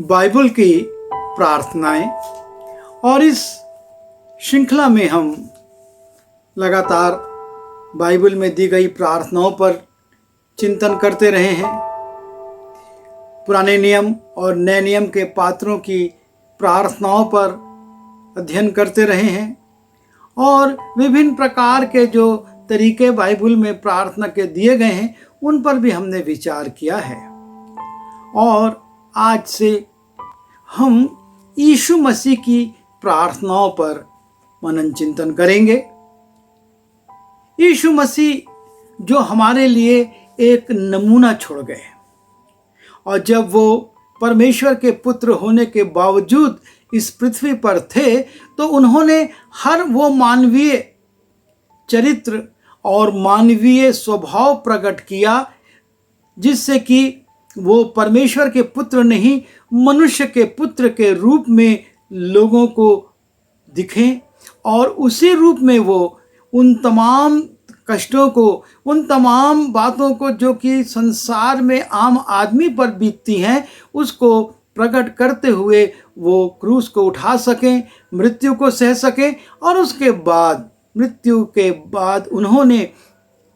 Bible की प्रार्थनाएं। और इस श्रृंखला में हम लगातार बाइबल में दी गई प्रार्थनाओं पर चिंतन करते रहे हैं। पुराने नियम और नए नियम के पात्रों की प्रार्थनाओं पर अध्ययन करते रहे हैं और विभिन्न प्रकार के जो तरीके बाइबल में प्रार्थना के दिए गए हैं उन पर भी हमने विचार किया है। और आज से हम यीशु मसीह की प्रार्थनाओं पर मनन चिंतन करेंगे। यीशु मसीह जो हमारे लिए एक नमूना छोड़ गए और जब वो परमेश्वर के पुत्र होने के बावजूद इस पृथ्वी पर थे तो उन्होंने हर वो मानवीय चरित्र और मानवीय स्वभाव प्रकट किया जिससे कि वो परमेश्वर के पुत्र नहीं मनुष्य के पुत्र के रूप में लोगों को दिखें और उसी रूप में वो उन तमाम कष्टों को, उन तमाम बातों को जो कि संसार में आम आदमी पर बीतती हैं उसको प्रकट करते हुए वो क्रूस को उठा सकें, मृत्यु को सह सकें और उसके बाद मृत्यु के बाद उन्होंने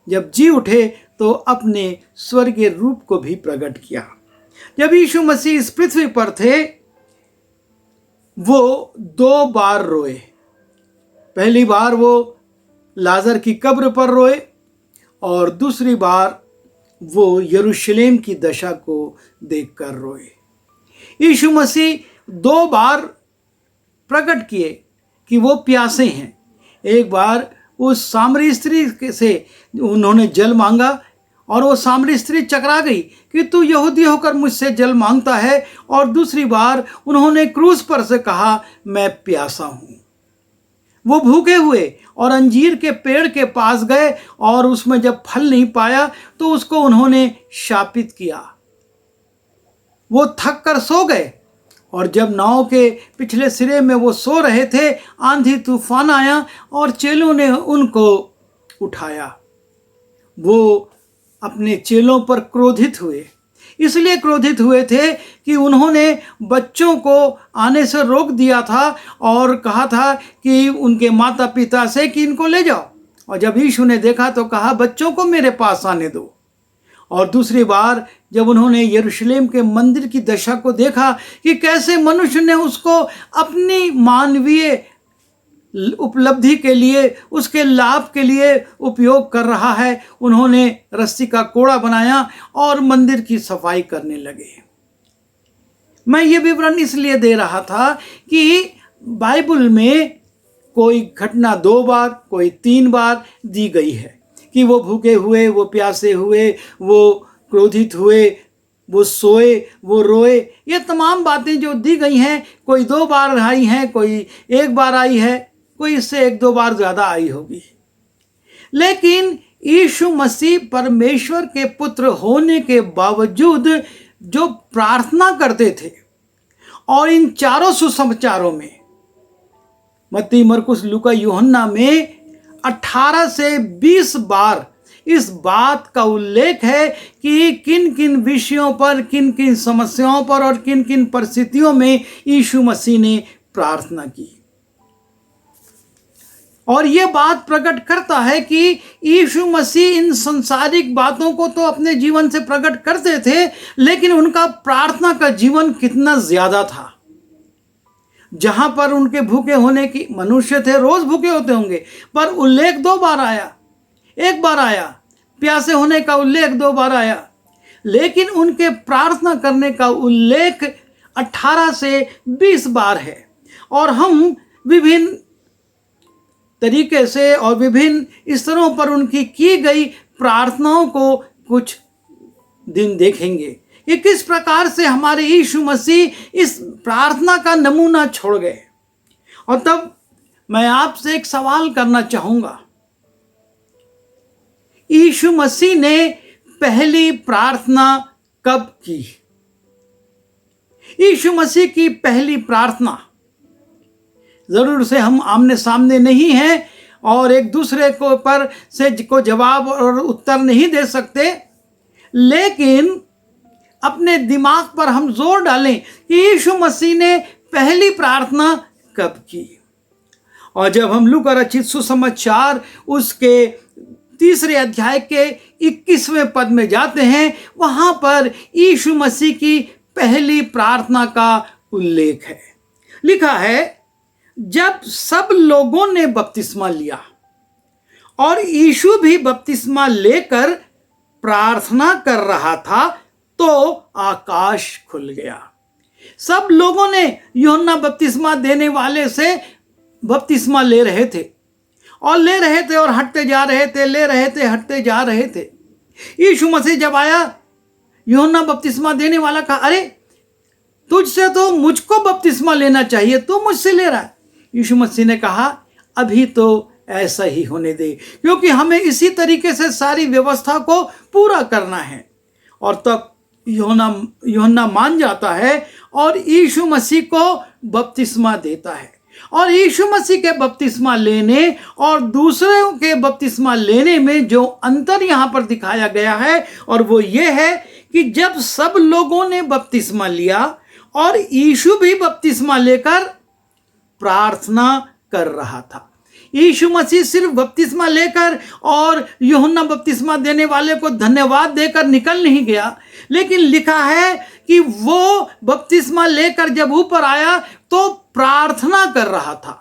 जब जी उठे तो अपने स्वर्गीय रूप को भी प्रकट किया। जब यीशु मसीह इस पृथ्वी पर थे वो 2 बार रोए। पहली बार वो लाजर की कब्र पर रोए और दूसरी बार वो यरूशलेम की दशा को देखकर रोए। यीशु मसीह 2 बार प्रकट किए कि वो प्यासे हैं। एक बार उस सामरी स्त्री से उन्होंने जल मांगा और वो सामरी स्त्री चकरा गई कि तू यहूदी होकर मुझसे जल मांगता है, और दूसरी बार उन्होंने क्रूस पर से कहा मैं प्यासा हूँ। वो भूखे हुए और अंजीर के पेड़ के पास गए और उसमें जब फल नहीं पाया तो उसको उन्होंने शापित किया। वो थक कर सो गए और जब नाव के पिछले सिरे में वो सो रहे थे आंधी तूफान आया और चेलों ने उनको उठाया। वो अपने चेलों पर क्रोधित हुए। इसलिए क्रोधित हुए थे कि उन्होंने बच्चों को आने से रोक दिया था और कहा था कि उनके माता पिता से कि इनको ले जाओ, और जब यीशु ने देखा तो कहा बच्चों को मेरे पास आने दो। और दूसरी बार जब उन्होंने यरूशलेम के मंदिर की दशा को देखा कि कैसे मनुष्य ने उसको अपनी मानवीय उपलब्धि के लिए, उसके लाभ के लिए उपयोग कर रहा है, उन्होंने रस्सी का कोड़ा बनाया और मंदिर की सफाई करने लगे। मैं ये विवरण इसलिए दे रहा था कि बाइबल में कोई घटना 2 बार, कोई 3 बार दी गई है कि वो भूखे हुए, वो प्यासे हुए, वो क्रोधित हुए, वो सोए, वो रोए। ये तमाम बातें जो दी गई हैं कोई 2 बार आई हैं, कोई 1 बार आई है, कोई इससे 1-2 बार ज़्यादा आई होगी। लेकिन यीशु मसीह परमेश्वर के पुत्र होने के बावजूद जो प्रार्थना करते थे, और इन चारों सुसमाचारों में मत्ती, मरकुस, लूका, यूहन्ना में 18 से 20 बार इस बात का उल्लेख है कि किन किन विषयों पर, किन किन समस्याओं पर और किन किन परिस्थितियों में यीशु मसीह ने प्रार्थना की। और ये बात प्रकट करता है कि यीशु मसीह इन संसारिक बातों को तो अपने जीवन से प्रकट करते थे, लेकिन उनका प्रार्थना का जीवन कितना ज़्यादा था। जहां पर उनके भूखे होने की, मनुष्य थे रोज भूखे होते होंगे, पर उल्लेख 2 बार आया। 1 बार आया, प्यासे होने का उल्लेख 2 बार आया, लेकिन उनके प्रार्थना करने का उल्लेख 18 से 20 बार है। और हम विभिन्न तरीके से और विभिन्न स्तरों पर उनकी की गई प्रार्थनाओं को कुछ दिन देखेंगे कि किस प्रकार से हमारे यीशु मसीह इस प्रार्थना का नमूना छोड़ गए। और तब मैं आपसे एक सवाल करना चाहूँगा, यीशु मसीह ने पहली प्रार्थना कब की? यीशु मसीह की पहली प्रार्थना, ज़रूर से हम आमने सामने नहीं हैं और एक दूसरे को पर से को जवाब और उत्तर नहीं दे सकते, लेकिन अपने दिमाग पर हम जोर डालें कि यीशु मसीह ने पहली प्रार्थना कब की। और जब हम लूका रचित सुसमाचार उसके 3 अध्याय के 21वें पद में जाते हैं, वहां पर यीशु मसीह की पहली प्रार्थना का उल्लेख है। लिखा है, जब सब लोगों ने बपतिस्मा लिया और यीशु भी बपतिस्मा लेकर प्रार्थना कर रहा था तो आकाश खुल गया। सब लोगों ने यूहन्ना बपतिस्मा देने वाले से बपतिस्मा ले रहे थे और हटते जा रहे थे, ले रहे थे, हटते जा रहे थे। यीशु मसीह जब आया, यूहन्ना बपतिस्मा देने वाला कहा, अरे तुझसे तो मुझको बपतिस्मा लेना चाहिए, तू मुझसे ले रहा है। यीशु मसीह ने कहा, अभी तो ऐसा ही होने दे, क्योंकि हमें इसी तरीके से सारी व्यवस्था को पूरा करना है। और तब यूहन्ना मान जाता है और यीशु मसीह को बपतिस्मा देता है। और यीशु मसीह के बपतिस्मा लेने और दूसरों के बपतिस्मा लेने में जो अंतर यहाँ पर दिखाया गया है, और वो ये है कि जब सब लोगों ने बपतिस्मा लिया और यीशु भी बपतिस्मा लेकर प्रार्थना कर रहा था। यीशु मसीह सिर्फ बपतिस्मा लेकर और यूहन्ना बपतिस्मा देने वाले को धन्यवाद देकर निकल नहीं गया, लेकिन लिखा है कि वो बपतिस्मा लेकर जब ऊपर आया तो प्रार्थना कर रहा था।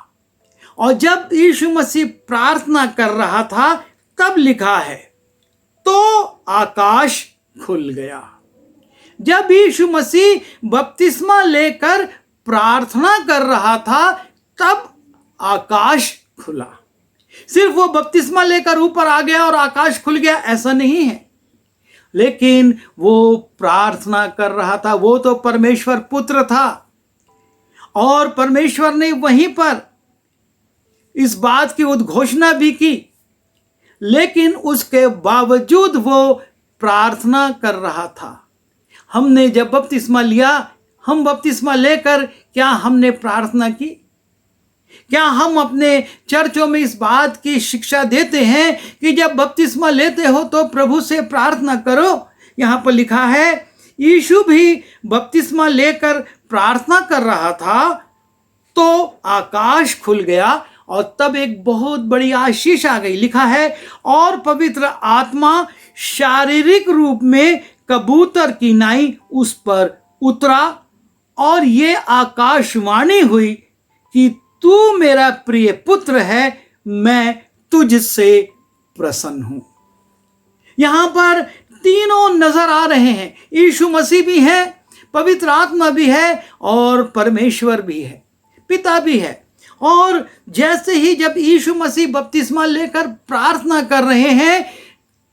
और जब यीशु मसीह प्रार्थना कर रहा था तब लिखा है, तो आकाश खुल गया। जब यीशु मसीह बपतिस्मा लेकर प्रार्थना कर रहा था तब आकाश खुला। सिर्फ वो बपतिस्मा लेकर ऊपर आ गया और आकाश खुल गया, ऐसा नहीं है, लेकिन वो प्रार्थना कर रहा था। वो तो परमेश्वर पुत्र था और परमेश्वर ने वहीं पर इस बात की उद्घोषणा भी की, लेकिन उसके बावजूद वो प्रार्थना कर रहा था। हमने जब बपतिस्मा लिया, हम बपतिस्मा लेकर क्या हमने प्रार्थना की? क्या हम अपने चर्चों में इस बात की शिक्षा देते हैं कि जब बपतिस्मा लेते हो तो प्रभु से प्रार्थना करो? यहाँ पर लिखा है, यीशु भी बपतिस्मा लेकर प्रार्थना कर रहा था तो आकाश खुल गया और तब एक बहुत बड़ी आशीष आ गई। लिखा है, और पवित्र आत्मा शारीरिक रूप में कबूतर की नाई उस पर उतरा और ये आकाशवाणी हुई कि तू मेरा प्रिय पुत्र है, मैं तुझसे प्रसन्न हूं। यहां पर तीनों नजर आ रहे हैं, यीशु मसीह भी है, पवित्र आत्मा भी है और परमेश्वर भी है, पिता भी है। और जैसे ही जब यीशु मसीह बपतिस्मा लेकर प्रार्थना कर रहे हैं,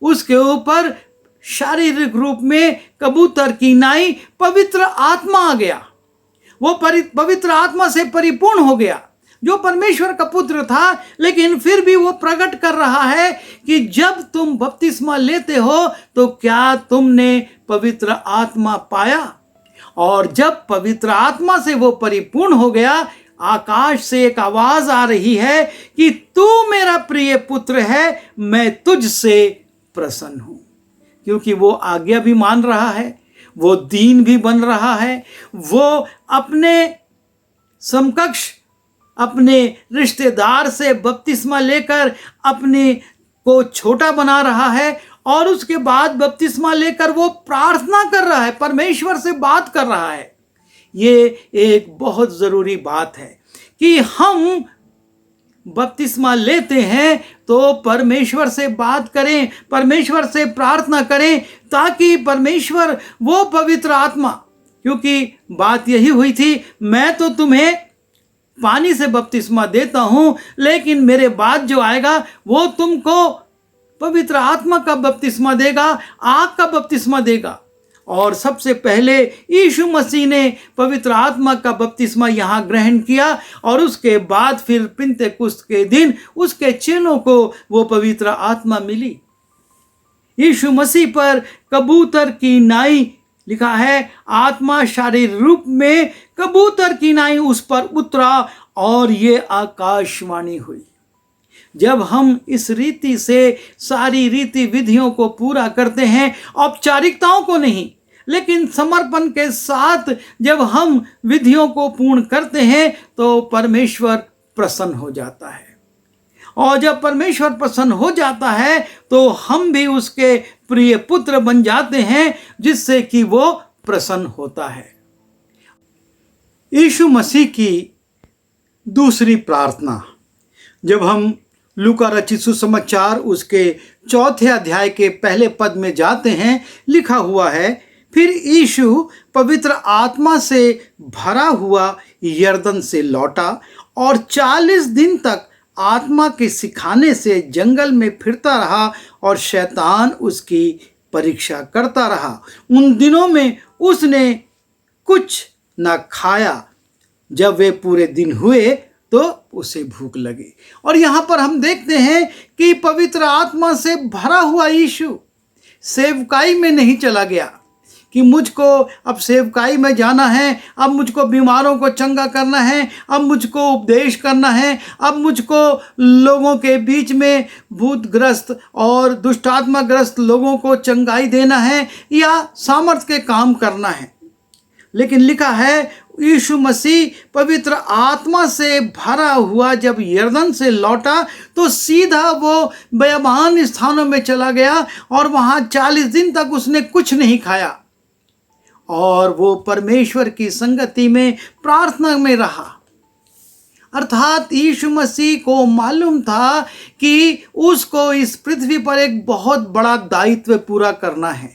उसके ऊपर शारीरिक रूप में कबूतर की नाई पवित्र आत्मा आ गया। वो पवित्र आत्मा से परिपूर्ण हो गया, जो परमेश्वर का पुत्र था, लेकिन फिर भी वो प्रकट कर रहा है कि जब तुम बपतिस्मा लेते हो तो क्या तुमने पवित्र आत्मा पाया? और जब पवित्र आत्मा से वो परिपूर्ण हो गया, आकाश से एक आवाज आ रही है कि तू मेरा प्रिय पुत्र है, मैं तुझसे प्रसन्न हूं। क्योंकि वो आज्ञा भी मान रहा है, वो दीन भी बन रहा है, वो अपने समकक्ष अपने रिश्तेदार से बपतिस्मा लेकर अपने को छोटा बना रहा है, और उसके बाद बपतिस्मा लेकर वो प्रार्थना कर रहा है, परमेश्वर से बात कर रहा है। ये एक बहुत ज़रूरी बात है कि हम बपतिस्मा लेते हैं तो परमेश्वर से बात करें, परमेश्वर से प्रार्थना करें, ताकि परमेश्वर वो पवित्र आत्मा, क्योंकि बात यही हुई थी, मैं तो तुम्हें पानी से बपतिस्मा देता हूं, लेकिन मेरे बाद जो आएगा वो तुमको पवित्र आत्मा का बपतिस्मा देगा, आग का बपतिस्मा देगा। और सबसे पहले यीशु मसीह ने पवित्र आत्मा का बपतिस्मा यहाँ ग्रहण किया, और उसके बाद फिर पिन्तेकुस्त के दिन उसके चेलों को वो पवित्र आत्मा मिली। यीशु मसीह पर कबूतर की नाई, लिखा है, आत्मा शारीरिक रूप में कबूतर की नाई उस पर उतरा और ये आकाशवाणी हुई। जब हम इस रीति से सारी रीति विधियों को पूरा करते हैं, औपचारिकताओं को नहीं, लेकिन समर्पण के साथ जब हम विधियों को पूर्ण करते हैं तो परमेश्वर प्रसन्न हो जाता है। और जब परमेश्वर प्रसन्न हो जाता है तो हम भी उसके प्रिय पुत्र बन जाते हैं, जिससे कि वो प्रसन्न होता है। यीशु मसीह की दूसरी प्रार्थना, जब हम लूका रचित सुसमाचार उसके 4 अध्याय के पहले पद में जाते हैं, लिखा हुआ है, फिर यीशु पवित्र आत्मा से भरा हुआ यरदन से लौटा और 40 दिन तक आत्मा के सिखाने से जंगल में फिरता रहा और शैतान उसकी परीक्षा करता रहा। उन दिनों में उसने कुछ न खाया। जब वे पूरे दिन हुए तो उसे भूख लगी। और यहाँ पर हम देखते हैं कि पवित्र आत्मा से भरा हुआ यीशु सेवकाई में नहीं चला गया कि मुझको अब सेवकाई में जाना है, अब मुझको बीमारों को चंगा करना है, अब मुझको उपदेश करना है, अब मुझको लोगों के बीच में भूतग्रस्त और दुष्टात्माग्रस्त लोगों को चंगाई देना है या सामर्थ्य के काम करना है। लेकिन लिखा है यीशु मसीह पवित्र आत्मा से भरा हुआ जब यरदन से लौटा तो सीधा वो बयाबान स्थानों में चला गया और वहाँ 40 दिन तक उसने कुछ नहीं खाया और वो परमेश्वर की संगति में प्रार्थना में रहा। अर्थात यीशु मसीह को मालूम था कि उसको इस पृथ्वी पर एक बहुत बड़ा दायित्व पूरा करना है,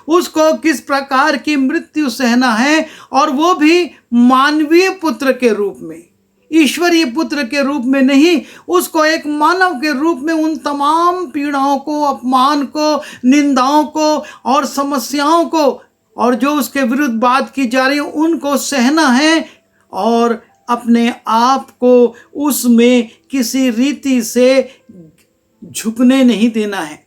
उसको किस प्रकार की मृत्यु सहना है, और वो भी मानवीय पुत्र के रूप में, ईश्वरीय पुत्र के रूप में नहीं। उसको एक मानव के रूप में उन तमाम पीड़ाओं को, अपमान को, निंदाओं को और समस्याओं को और जो उसके विरुद्ध बात की जा रही है उनको सहना है और अपने आप को उसमें किसी रीति से झुकने नहीं देना है।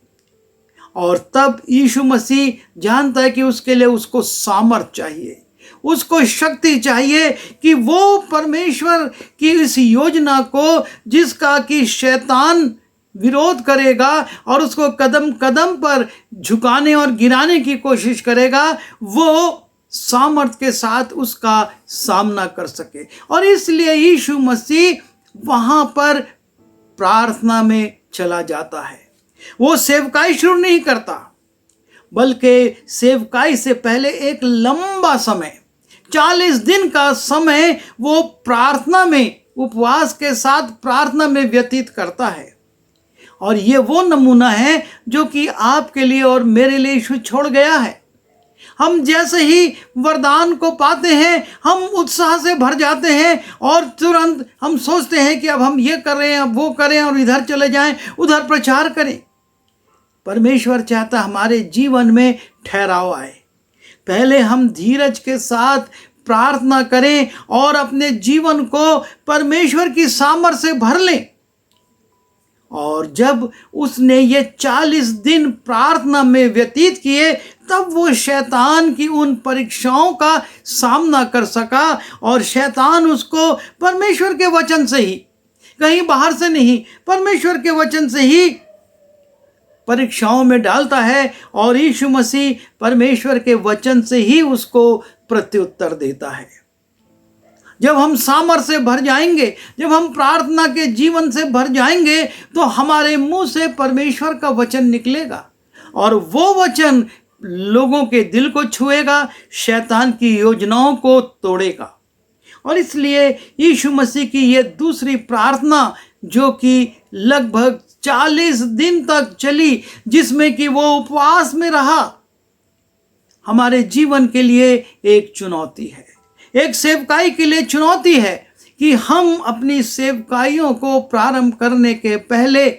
और तब यीशु मसीह जानता है कि उसके लिए उसको सामर्थ चाहिए, उसको शक्ति चाहिए कि वो परमेश्वर की इस योजना को, जिसका कि शैतान विरोध करेगा और उसको कदम कदम पर झुकाने और गिराने की कोशिश करेगा, वो सामर्थ के साथ उसका सामना कर सके। और इसलिए यीशु मसीह वहाँ पर प्रार्थना में चला जाता है। वो सेवकाई शुरू नहीं करता, बल्कि सेवकाई से पहले एक लंबा समय, 40 दिन का समय वो प्रार्थना में, उपवास के साथ प्रार्थना में व्यतीत करता है। और ये वो नमूना है जो कि आपके लिए और मेरे लिए यीशु छोड़ गया है। हम जैसे ही वरदान को पाते हैं हम उत्साह से भर जाते हैं और तुरंत हम सोचते हैं कि अब हम ये कर रहे हैं, अब वो करें और इधर चले जाएं, उधर प्रचार करें। परमेश्वर चाहता हमारे जीवन में ठहराव आए। पहले हम धीरज के साथ प्रार्थना करें और अपने जीवन को परमेश्वर की सामर्थ से भर लें। और जब उसने ये 40 दिन प्रार्थना में व्यतीत किए, तब वो शैतान की उन परीक्षाओं का सामना कर सका। और शैतान उसको परमेश्वर के वचन से ही, कहीं बाहर से नहीं, परमेश्वर के वचन से ही परीक्षाओं में डालता है और यीशु मसीह परमेश्वर के वचन से ही उसको प्रत्युत्तर देता है। जब हम सामर्थ से भर जाएंगे, जब हम प्रार्थना के जीवन से भर जाएंगे, तो हमारे मुंह से परमेश्वर का वचन निकलेगा और वो वचन लोगों के दिल को छुएगा, शैतान की योजनाओं को तोड़ेगा। और इसलिए यीशु मसीह की ये दूसरी प्रार्थना, जो कि लगभग 40 दिन तक चली, जिसमें कि वो उपवास में रहा, हमारे जीवन के लिए एक चुनौती है, एक सेवकाई के लिए चुनौती है कि हम अपनी सेवकाइयों को प्रारंभ करने के पहले,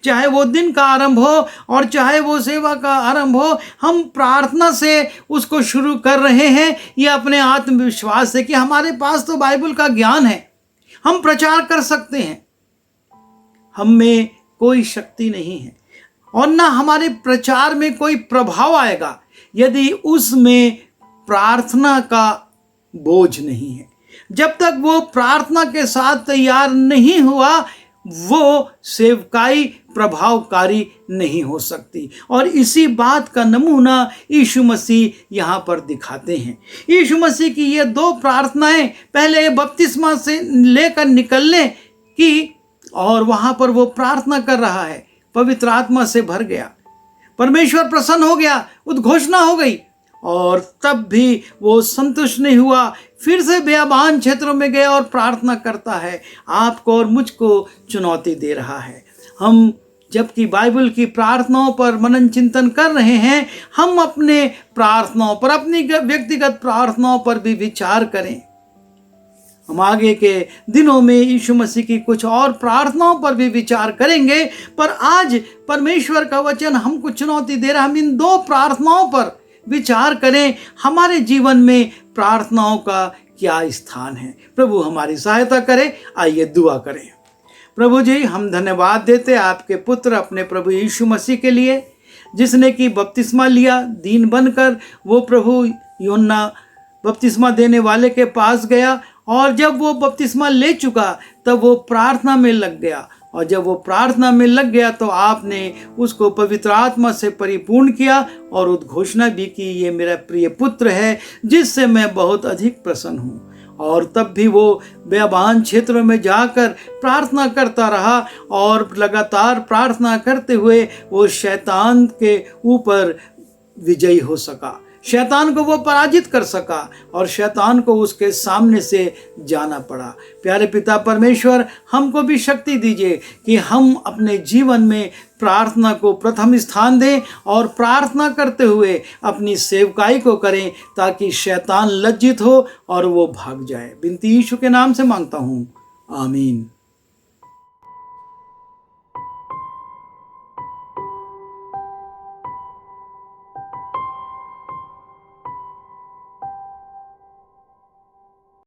चाहे वो दिन का आरंभ हो और चाहे वो सेवा का आरंभ हो, हम प्रार्थना से उसको शुरू कर रहे हैं या अपने आत्मविश्वास से कि हमारे पास तो बाइबल का ज्ञान है, हम प्रचार कर सकते हैं। हम में कोई शक्ति नहीं है और ना हमारे प्रचार में कोई प्रभाव आएगा यदि उसमें प्रार्थना का बोझ नहीं है। जब तक वो प्रार्थना के साथ तैयार नहीं हुआ, वो सेवकाई प्रभावकारी नहीं हो सकती। और इसी बात का नमूना यीशु मसीह यहाँ पर दिखाते हैं। यीशु मसीह की ये दो प्रार्थनाएं, पहले बपतिस्मा से लेकर निकलने की, और वहाँ पर वो प्रार्थना कर रहा है, पवित्र आत्मा से भर गया, परमेश्वर प्रसन्न हो गया, उद्घोषणा हो गई, और तब भी वो संतुष्ट नहीं हुआ, फिर से बेयाबान क्षेत्रों में गया और प्रार्थना करता है, आपको और मुझको चुनौती दे रहा है। हम जबकि बाइबल की प्रार्थनाओं पर मनन चिंतन कर रहे हैं, हम अपने प्रार्थनाओं पर, अपनी व्यक्तिगत प्रार्थनाओं पर भी विचार करें। हम आगे के दिनों में यीशु मसीह की कुछ और प्रार्थनाओं पर भी विचार करेंगे, पर आज परमेश्वर का वचन हमको चुनौती दे रहा है, हम इन दो प्रार्थनाओं पर विचार करें। हमारे जीवन में प्रार्थनाओं का क्या स्थान है? प्रभु हमारी सहायता करे। आइए दुआ करें। प्रभु जी, हम धन्यवाद देते आपके पुत्र अपने प्रभु यीशु मसीह के लिए, जिसने कि बपतिस्मा लिया, दीन बनकर वो प्रभु यूहन्ना बपतिस्मा देने वाले के पास गया, और जब वो बपतिस्मा ले चुका तब वो प्रार्थना में लग गया, और जब वो प्रार्थना में लग गया तो आपने उसको पवित्र आत्मा से परिपूर्ण किया और उद्घोषणा भी की, ये मेरा प्रिय पुत्र है जिससे मैं बहुत अधिक प्रसन्न हूँ। और तब भी वो बेयाबान क्षेत्रों में जाकर प्रार्थना करता रहा, और लगातार प्रार्थना करते हुए वो शैतान के ऊपर विजयी हो सका, शैतान को वो पराजित कर सका, और शैतान को उसके सामने से जाना पड़ा। प्यारे पिता परमेश्वर, हमको भी शक्ति दीजिए कि हम अपने जीवन में प्रार्थना को प्रथम स्थान दें, और प्रार्थना करते हुए अपनी सेवकाई को करें, ताकि शैतान लज्जित हो और वो भाग जाए। बिनती यीशु के नाम से मांगता हूँ, आमीन।